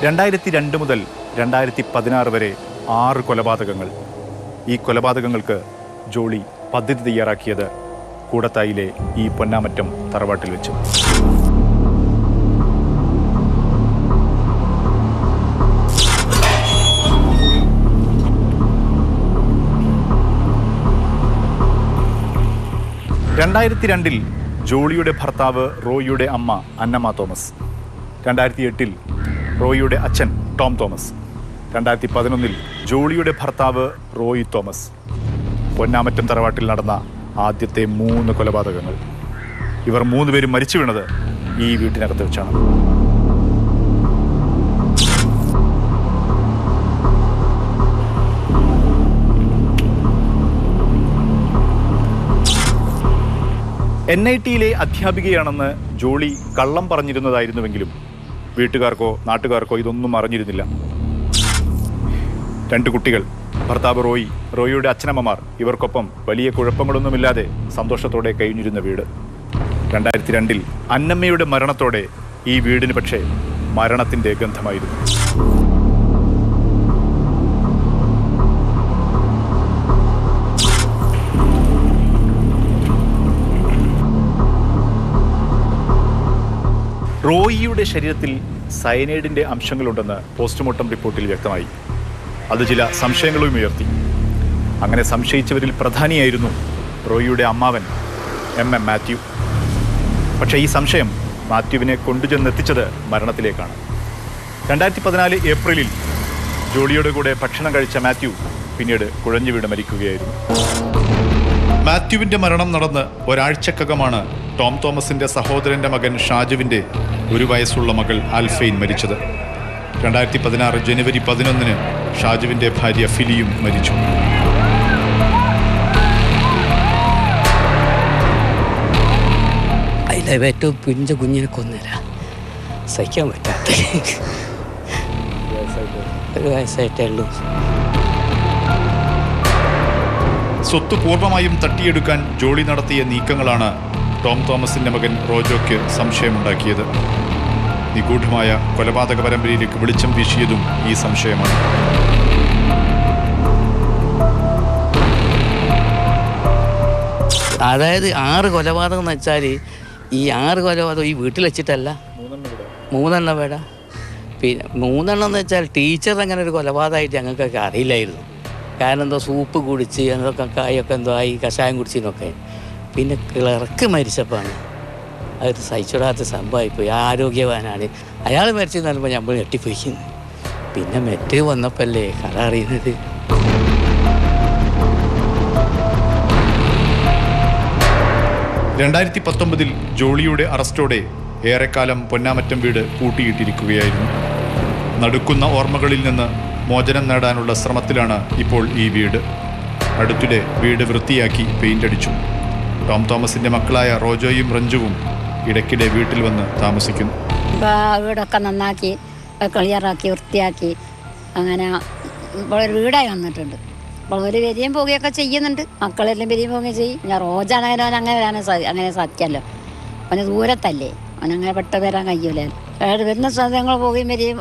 2002 മുതൽ 2016 വരെ 6 കൊലപാതകങ്ങൾ. ഈ കൊലപാതകങ്ങൾക്ക് ജോളി പദ്ധതി തയ്യാറാക്കിയത് കൂടത്തായിലെ ഈ പൊന്നാമറ്റം തറവാട്ടിൽ വെച്ചു. ൽ ജോളിയുടെ ഭർത്താവ് റോയിയുടെ അമ്മ അന്നമ്മ തോമസ്, 2008 റോയിയുടെ അച്ഛൻ ടോം തോമസ്, 2011 ജോളിയുടെ ഭർത്താവ് റോയി തോമസ്. പൊന്നാമറ്റം തറവാട്ടിൽ നടന്ന ആദ്യത്തെ 3 കൊലപാതകങ്ങൾ. ഇവർ 3 പേരും മരിച്ചു വീണത് ഈ വീട്ടിനകത്ത് വെച്ചാണ്. NIT-യിലെ അധ്യാപികയാണെന്ന് ജോളി കള്ളം പറഞ്ഞിരുന്നതായിരുന്നുവെങ്കിലും വീട്ടുകാർക്കോ നാട്ടുകാർക്കോ ഇതൊന്നും അറിഞ്ഞിരുന്നില്ല. 2 കുട്ടികൾ, ഭർത്താവ് റോയിയുടെ അച്ഛനമ്മമാർ, ഇവർക്കൊപ്പം വലിയ കുഴപ്പങ്ങളൊന്നുമില്ലാതെ സന്തോഷത്തോടെ കഴിഞ്ഞിരുന്ന വീട്. 2002 അന്നമ്മയുടെ മരണത്തോടെ ഈ വീടിന് പക്ഷേ മരണത്തിൻ്റെ ഗന്ധമായിരുന്നു. റോയിയുടെ ശരീരത്തിൽ സയനൈഡിൻ്റെ അംശങ്ങളുണ്ടെന്ന് പോസ്റ്റ്മോർട്ടം റിപ്പോർട്ടിൽ വ്യക്തമായി. അത് ചില സംശയങ്ങളും ഉയർത്തി. അങ്ങനെ സംശയിച്ചവരിൽ പ്രധാനിയായിരുന്നു റോയിയുടെ അമ്മാവൻ MM മാത്യു. പക്ഷേ ഈ സംശയം മാത്യുവിനെ കൊണ്ടുചെന്നെത്തിച്ചത് മരണത്തിലേക്കാണ്. 2014 ഏപ്രിലിൽ ജോളിയുടെ കൂടെ ഭക്ഷണം കഴിച്ച മാത്യു പിന്നീട് കുഴഞ്ഞു വീണ് മരിക്കുകയായിരുന്നു. മാത്യുവിൻ്റെ മരണം നടന്ന് ഒരാഴ്ചക്കകമാണ് ടോം തോമസിൻ്റെ സഹോദരൻ്റെ മകൻ ഷാജുവിൻ്റെ 1 വയസ്സുള്ള മകൾ ആൽഫൈൻ മരിച്ചത്. 2016 ജനുവരി 11 ഷാജുവിൻ്റെ ഭാര്യ ഫിലിയും മരിച്ചു. അതിലെ ഏറ്റവും പിഞ്ച കുഞ്ഞിനെ കൊന്നില്ല, സഹിക്കാൻ പറ്റാത്ത. 1 വയസ്സായിട്ടേ ഉള്ളൂ. സ്വത്ത് പൂർണ്ണമായും തട്ടിയെടുക്കാൻ ജോളി നടത്തിയ നീക്കങ്ങളാണ് ടോം തോമസിന്റെ മകൻ റോജോയ്ക്ക് സംശയമുണ്ടാക്കിയത്. നിഗൂഢമായ കൊലപാതക പരമ്പരയിലേക്ക് വെളിച്ചം വീശിയതും ഈ സംശയമാണ്. അതായത് 6 കൊലപാതകം എന്ന് വെച്ചാൽ ഈ 6 കൊലപാതകം ഈ വീട്ടിൽ വെച്ചിട്ടല്ല, 3 വേട. പിന്നെ 3 എന്ന് വെച്ചാൽ ടീച്ചർ അങ്ങനെ ഒരു കൊലപാതകമായിട്ട് ഞങ്ങൾക്കൊക്കെ അറിയില്ലായിരുന്നു. കാരണം എന്തോ സൂപ്പ് കുടിച്ച് എന്നൊക്കെ കായൊക്കെ എന്തോ ആയി കഷായം കുടിച്ചെന്നൊക്കെ. പിന്നെ ക്ലർക്ക് മരിച്ചപ്പോഴാണ് അത് സഹിച്ചിടാത്ത സംഭവമായിപ്പോയി. ആരോഗ്യവാനാണ് അയാൾ മരിച്ചെന്ന് പറയുമ്പോൾ നമ്മൾ ഞെട്ടിപ്പോയിക്കുന്നു. പിന്നെ മെറ്റ് വന്നപ്പോഴല്ലേ കഥ അറിയുന്നത്. ജോളിയുടെ അറസ്റ്റോടെ ഏറെക്കാലം പൊന്നാമറ്റം വീട് പൂട്ടിയിട്ടിരിക്കുകയായിരുന്നു. നടുക്കുന്ന ഓർമ്മകളിൽ നിന്ന് മോചനം നേടാനുള്ള ശ്രമത്തിലാണ് ഇപ്പോൾ ഈ വീട്. അടുത്തിടെ വീട് വൃത്തിയാക്കി പെയിന്റ് അടിച്ചു. ടോം തോമസിന്റെ മക്കളായ റോജോയും റഞ്ജുവും ഇടയ്ക്കിടെ വീട്ടിൽ വന്ന് താമസിക്കുന്നു. വീടൊക്കെ നന്നാക്കി ക്ലിയറാക്കി വൃത്തിയാക്കി അങ്ങനെ ഒരു വീടായി വന്നിട്ടുണ്ട്. അപ്പോൾ ഒരു വരിയും പോകുകയൊക്കെ ചെയ്യുന്നുണ്ട്. മക്കളെല്ലാം വരിയും പോവുകയും ചെയ്യും. ഞാൻ റോജാണെങ്കിൽ അങ്ങനെ അങ്ങനെ സാധിക്കാമല്ലോ. അവന് ദൂരത്തല്ലേ, അവനങ്ങനെ പെട്ടെന്ന് വരാൻ കഴിയൂലേ. വരുന്ന സ്ഥലങ്ങൾ പോവുകയും വരികയും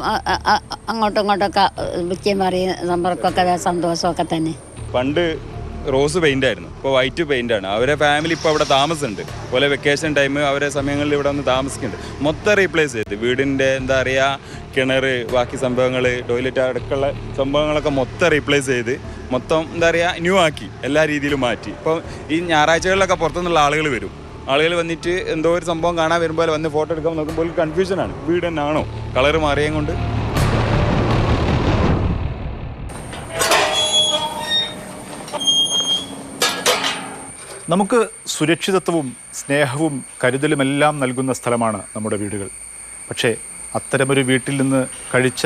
അങ്ങോട്ടും ഇങ്ങോട്ടൊക്കെ വിൽക്കുകയും പറയും. സമ്പർക്കമൊക്കെ സന്തോഷമൊക്കെ തന്നെ. പണ്ട് റോസ് പെയിൻ്റ് ആയിരുന്നു, ഇപ്പോൾ വൈറ്റ് പെയിൻ്റ് ആണ്. അവരെ ഫാമിലി ഇപ്പോൾ അവിടെ താമസമുണ്ട്. അതുപോലെ വെക്കേഷൻ ടൈം അവരെ സമയങ്ങളിൽ ഇവിടെ വന്ന് താമസിക്കുന്നുണ്ട്. മൊത്തം റീപ്ലേസ് ചെയ്ത് വീടിൻ്റെ എന്താ പറയുക, കിണർ, ബാക്കി സംഭവങ്ങൾ, ടോയ്ലറ്റ് അടക്കമുള്ള സംഭവങ്ങളൊക്കെ മൊത്തം റീപ്ലേസ് ചെയ്ത് മൊത്തം എന്താ പറയുക ന്യൂ ആക്കി, എല്ലാ രീതിയിലും മാറ്റി. ഇപ്പം ഈ ഞായറാഴ്ചകളിലൊക്കെ പുറത്തുനിന്നുള്ള ആളുകൾ വരും. ആളുകൾ വന്നിട്ട് എന്തോ ഒരു സംഭവം കാണാൻ വരുമ്പോൾ വന്ന് ഫോട്ടോ എടുക്കാൻ നോക്കുമ്പോൾ കൺഫ്യൂഷനാണ്, വീട് തന്നെ ആണോ, കളറ് മാറിയും കൊണ്ട്. നമുക്ക് സുരക്ഷിതത്വവും സ്നേഹവും കരുതലുമെല്ലാം നൽകുന്ന സ്ഥലമാണ് നമ്മുടെ വീടുകൾ. പക്ഷേ അത്തരമൊരു വീട്ടിൽ നിന്ന് കഴിച്ച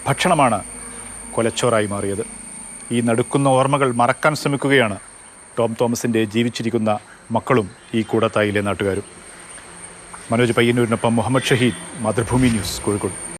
ഭക്ഷണമാണ് കൊലച്ചോറായി മാറിയത്. ഈ നടുക്കുന്ന ഓർമ്മകൾ മറക്കാൻ ശ്രമിക്കുകയാണ് ടോം തോമസിൻ്റെ ജീവിച്ചിരിക്കുന്ന മക്കളും ഈ കൂടത്തായിലെ നാട്ടുകാരും. മനോജ് പയ്യന്നൂരിനൊപ്പം മുഹമ്മദ് ഷഹീദ്, മാതൃഭൂമി ന്യൂസ്, കോഴിക്കോട്.